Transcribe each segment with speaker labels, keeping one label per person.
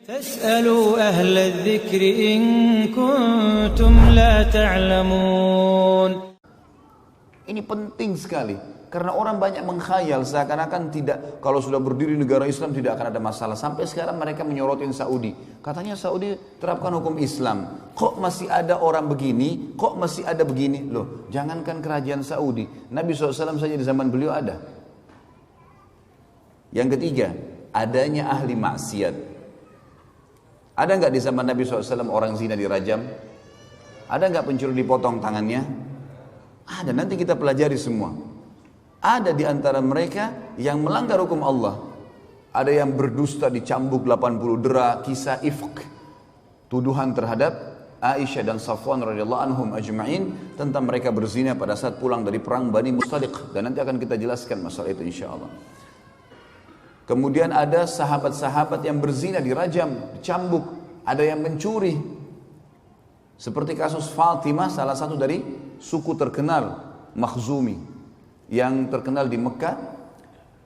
Speaker 1: فاسألوا أهل الذكر إن كنتم لا تعلمون.
Speaker 2: Ini penting sekali karena orang banyak mengkhayal seakan-akan tidak, kalau sudah berdiri negara Islam tidak akan ada masalah. Sampai sekarang mereka menyorotin Saudi. Katanya Saudi terapkan hukum Islam. Kok masih ada orang begini? Kok masih ada begini? Loh, jangankan kerajaan Saudi, Nabi SAW saja di zaman beliau ada. Yang ketiga, adanya ahli maksiat. Ada nggak di zaman Nabi SAW orang zina dirajam? Ada nggak pencuri dipotong tangannya? Ada, nanti kita pelajari semua. Ada di antara mereka yang melanggar hukum Allah. Ada yang berdusta dicambuk 80 dera, kisah ifk. Tuduhan terhadap Aisyah dan Safwan radhiyallahu anhum ajma'in tentang mereka berzina pada saat pulang dari perang Bani Mustaliq. Dan nanti akan kita jelaskan masalah itu insyaAllah. Kemudian ada sahabat-sahabat yang berzina dirajam, dicambuk. Ada yang mencuri. Seperti kasus Fatimah, salah satu dari suku terkenal Makhzumi yang terkenal di Mekah.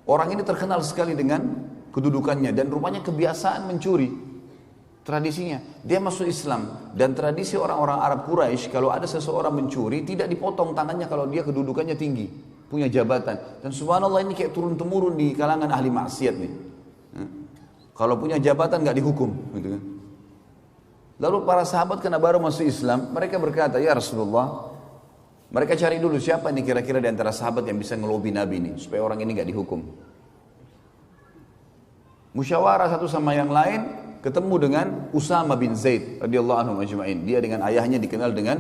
Speaker 2: Orang ini terkenal sekali dengan kedudukannya dan rupanya kebiasaan mencuri. Tradisinya, dia masuk Islam dan tradisi orang-orang Arab Quraisy kalau ada seseorang mencuri tidak dipotong tangannya kalau dia kedudukannya tinggi, punya jabatan. Dan subhanallah ini kayak turun-temurun di kalangan ahli maksiat nih. Kalau punya jabatan nggak dihukum, gitu kan. Lalu para sahabat karena baru masuk Islam, mereka berkata, ya Rasulullah, mereka cari dulu siapa nih kira-kira di antara sahabat yang bisa ngelobi Nabi nih supaya orang ini nggak dihukum. Musyawarah satu sama yang lain, ketemu dengan Usama bin Zaid radhiyallahu anhu ajma'in. Dia dengan ayahnya dikenal dengan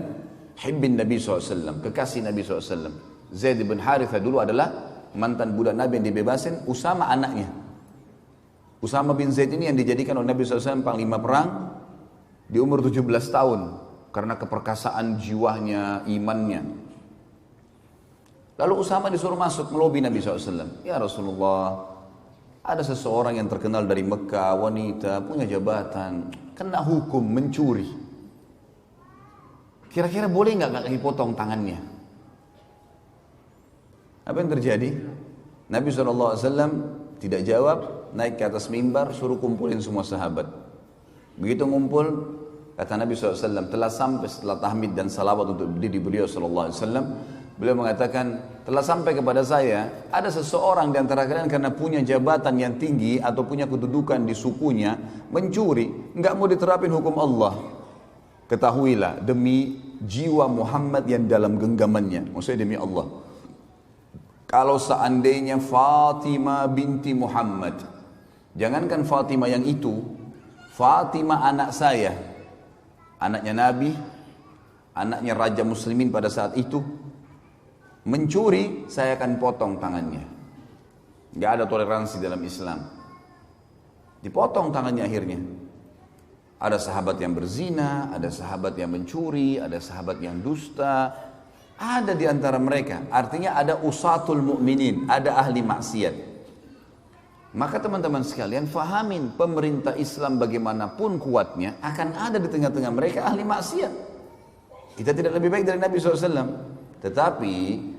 Speaker 2: Hibbin Nabi SAW, kekasih Nabi SAW. Zaid bin Harithah dulu adalah mantan budak Nabi yang dibebasin, Usama anaknya. Usama bin Zaid ini yang dijadikan oleh Nabi SAW panglima perang di umur 17 tahun karena keperkasaan jiwanya, imannya. Lalu Usama disuruh masuk melobi Nabi SAW. Ya Rasulullah, ada seseorang yang terkenal dari Mekah, wanita, punya jabatan, kena hukum mencuri. Kira-kira boleh nggak dipotong tangannya? Apa yang terjadi? Nabi SAW tidak jawab, naik ke atas mimbar, suruh kumpulin semua sahabat. Begitu ngumpul, kata Nabi SAW, telah sampai setelah tahmid dan salawat untuk diri beliau SAW, beliau mengatakan, telah sampai kepada saya, ada seseorang di antara kalian karena punya jabatan yang tinggi atau punya kedudukan di sukunya, mencuri, nggak mau diterapin hukum Allah. Ketahuilah, demi jiwa Muhammad yang dalam genggamannya, maksudnya demi Allah. Kalau seandainya Fatimah binti Muhammad, jangankan Fatimah yang itu, Fatimah anak saya, anaknya Nabi, anaknya Raja Muslimin pada saat itu, mencuri, saya akan potong tangannya. Gak ada toleransi dalam Islam. Dipotong tangannya akhirnya. Ada sahabat yang berzina, ada sahabat yang mencuri, ada sahabat yang dusta. Ada di antara mereka. Artinya ada usatul mu'minin, ada ahli maksiat. Maka teman-teman sekalian fahamin, pemerintah Islam bagaimanapun kuatnya akan ada di tengah-tengah mereka ahli maksiat. Kita tidak lebih baik dari Nabi SAW. Tetapi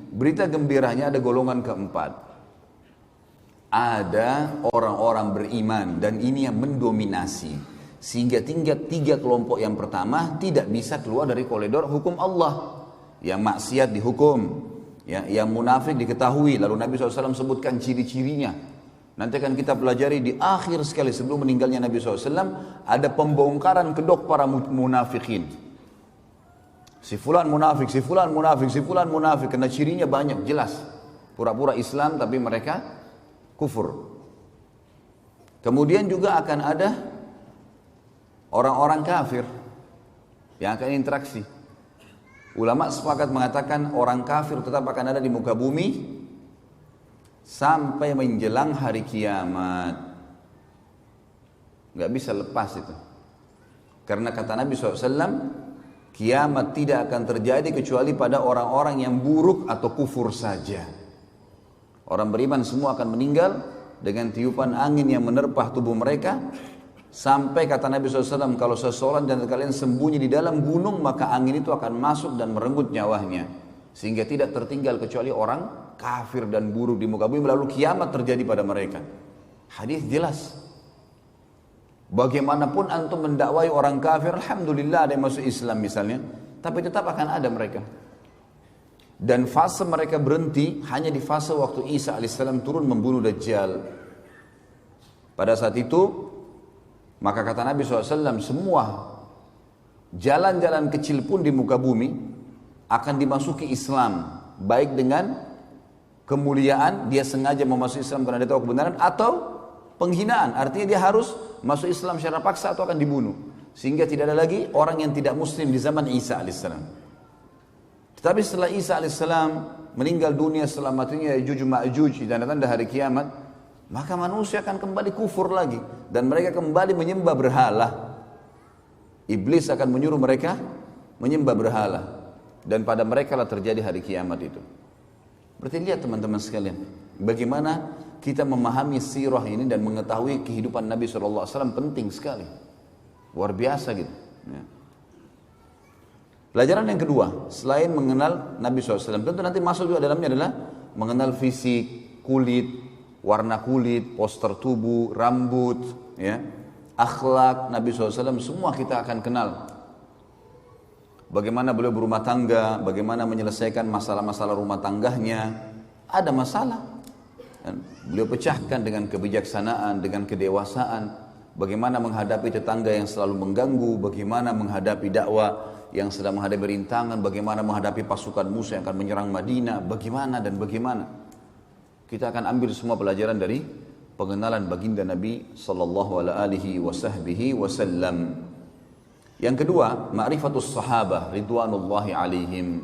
Speaker 2: berita gembiranya ada golongan keempat. Ada orang-orang beriman dan ini yang mendominasi. Sehingga tiga kelompok yang pertama tidak bisa keluar dari koridor hukum Allah. Yang maksiat dihukum, yang munafik diketahui. Lalu Nabi SAW sebutkan ciri-cirinya. Nanti akan kita pelajari di akhir sekali sebelum meninggalnya Nabi SAW, ada pembongkaran kedok para munafikin. Si fulan munafik, si fulan munafik, si fulan munafik, karena cirinya banyak, jelas. Pura-pura Islam tapi mereka kufur. Kemudian juga akan ada orang-orang kafir yang akan interaksi. Ulama sepakat mengatakan orang kafir tetap akan ada di muka bumi sampai menjelang hari kiamat. Gak bisa lepas itu. Karena kata Nabi SAW, kiamat tidak akan terjadi kecuali pada orang-orang yang buruk atau kufur saja. Orang beriman semua akan meninggal dengan tiupan angin yang menerpah tubuh mereka. Sampai kata Nabi SAW, kalau seseorang dan kalian sembunyi di dalam gunung, maka angin itu akan masuk dan merenggut nyawanya. Sehingga tidak tertinggal kecuali orang kafir dan buruk di muka bumi, lalu kiamat terjadi pada mereka. Hadis jelas. Bagaimanapun antum mendakwai orang kafir, alhamdulillah ada yang masuk Islam misalnya, tapi tetap akan ada mereka. Dan fase mereka berhenti hanya di fase waktu Isa alaihissalam turun membunuh Dajjal. Pada saat itu, maka kata Nabi SAW, semua jalan-jalan kecil pun di muka bumi akan dimasuki Islam, baik dengan kemuliaan, dia sengaja memasuki Islam karena dia tahu kebenaran, atau penghinaan, artinya dia harus masuk Islam secara paksa atau akan dibunuh. Sehingga tidak ada lagi orang yang tidak muslim di zaman Isa alaihissalam. Tetapi setelah Isa alaihissalam meninggal dunia, setelah matinya Ya'juj Ma'juj, tanda-tanda hari kiamat, maka manusia akan kembali kufur lagi dan mereka kembali menyembah berhala. Iblis akan menyuruh mereka menyembah berhala dan pada mereka lah terjadi hari kiamat itu. Berarti lihat teman-teman sekalian, bagaimana kita memahami sirah ini dan mengetahui kehidupan Nabi SAW penting sekali, luar biasa gitu. Ya. Pelajaran yang kedua, selain mengenal Nabi SAW, tentu nanti masuk juga dalamnya adalah mengenal fisik, kulit, warna kulit, postur tubuh, rambut, ya, akhlak Nabi SAW, semua kita akan kenal. Bagaimana beliau berumah tangga, bagaimana menyelesaikan masalah-masalah rumah tangganya. Ada masalah, beliau pecahkan dengan kebijaksanaan, dengan kedewasaan. Bagaimana menghadapi tetangga yang selalu mengganggu, bagaimana menghadapi dakwah yang sedang menghadapi rintangan, bagaimana menghadapi pasukan musuh yang akan menyerang Madinah, bagaimana dan bagaimana. Kita akan ambil semua pelajaran dari pengenalan baginda Nabi sallallahu alaihi wasallam. Yang kedua, ma'rifatus sahabah ridwanullahi alaihim.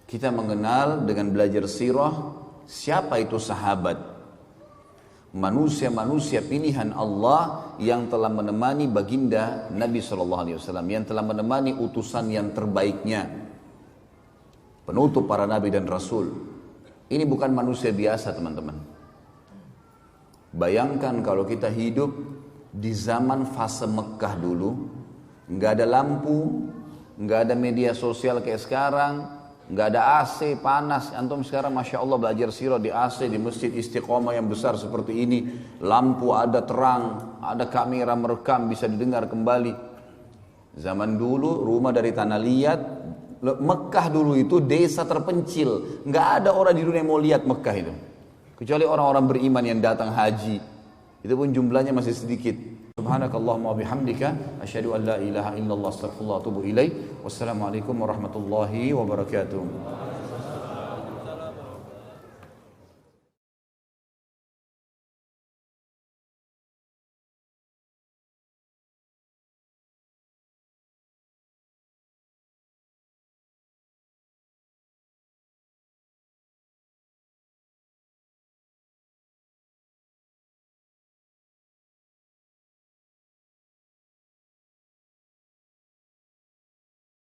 Speaker 2: Kita mengenal dengan belajar sirah siapa itu sahabat. Manusia-manusia pilihan Allah yang telah menemani baginda Nabi SAW, yang telah menemani utusan yang terbaiknya, penutup para nabi dan rasul. Ini bukan manusia biasa teman-teman. Bayangkan kalau kita hidup di zaman fase Mekah dulu, nggak ada lampu, nggak ada media sosial kayak sekarang, nggak ada AC, panas. Antum sekarang Masya Allah belajar sirah di AC, di masjid Istiqomah yang besar seperti ini. Lampu ada, terang, ada kamera merekam, bisa didengar kembali. Zaman dulu rumah dari tanah liat, Mekah dulu itu desa terpencil. Nggak ada orang di dunia yang mau lihat Mekah itu, kecuali orang-orang beriman yang datang haji. Itu pun jumlahnya masih sedikit. Subhanakallahumma wa bihamdika asyhadu an la ilaha illallah astaghfirullah wa atubu ilaih. Wassalamualaikum warahmatullahi wabarakatuh.